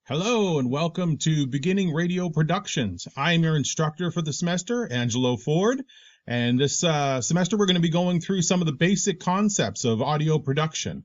Hello and welcome to Beginning Radio Productions. I'm your instructor for the semester, Angelo Ford, and this semester we're going to be going through some of the basic concepts of audio production.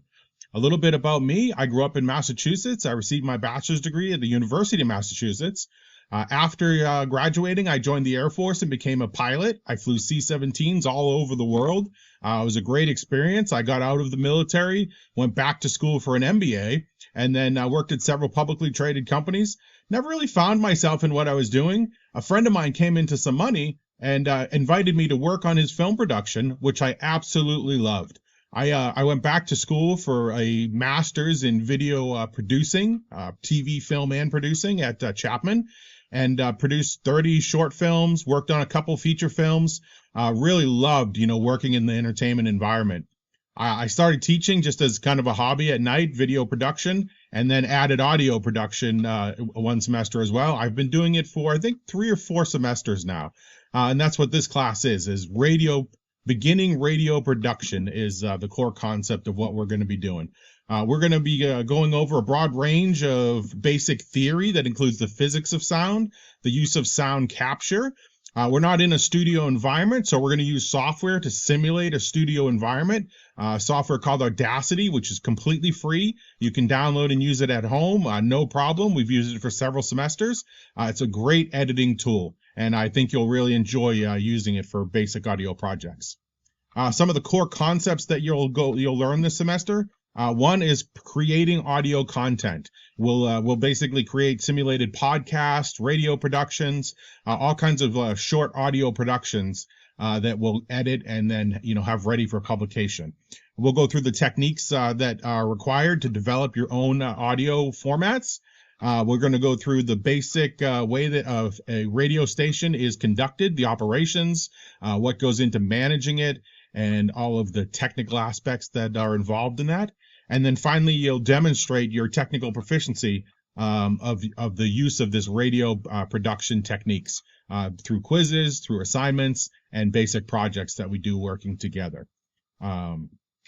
A little bit about me. I grew up in Massachusetts. I received my bachelor's degree at the University of Massachusetts. After graduating, I joined the Air Force and became a pilot. I flew C-17s all over the world. It was a great experience. I got out of the military, went back to school for an MBA, and then worked at several publicly traded companies. Never really found myself in what I was doing. A friend of mine came into some money and invited me to work on his film production, which I absolutely loved. I went back to school for a master's in video producing, TV, film, and producing at Chapman, and produced 30 short films, worked on a couple feature films. Really loved, working in the entertainment environment. I started teaching just as kind of a hobby at night, video production, and then added audio production one semester as well. I've been doing it for, I think, 3 or 4 semesters now. And that's what this class is beginning radio production is the core concept of what we're going to be doing. We're going to be going over a broad range of basic theory that includes the physics of sound, the use of sound capture. We're not in a studio environment, so we're going to use software to simulate a studio environment. Software called Audacity, which is completely free. You can download and use it at home, no problem. We've used it for several semesters. It's a great editing tool, and I think you'll really enjoy using it for basic audio projects. Some of the core concepts that you'll learn this semester. One is creating audio content. We'll basically create simulated podcasts, radio productions, all kinds of short audio productions that we'll edit and then have ready for publication. We'll go through the techniques that are required to develop your own audio formats. We're going to go through the basic way that a radio station is conducted, the operations, what goes into managing it, and all of the technical aspects that are involved in that. And then finally, you'll demonstrate your technical proficiency of the use of this radio production techniques through quizzes, through assignments, and basic projects that we do working together.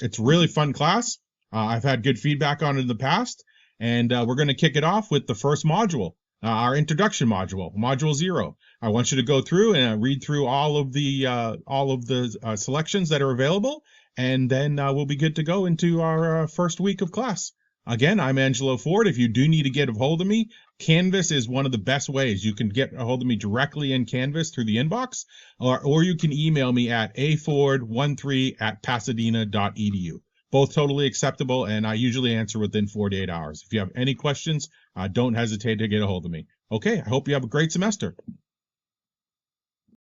It's a really fun class. I've had good feedback on it in the past, and we're going to kick it off with the first module, our introduction module, Module 0. I want you to go through and read through all of the selections that are available, and then we'll be good to go into our first week of class. Again, I'm Angelo Ford. If you do need to get a hold of me, Canvas is one of the best ways. You can get a hold of me directly in Canvas through the inbox, or you can email me at aford13@pasadena.edu. Both totally acceptable, and I usually answer within 48 hours. If you have any questions, don't hesitate to get a hold of me. Okay, I hope you have a great semester.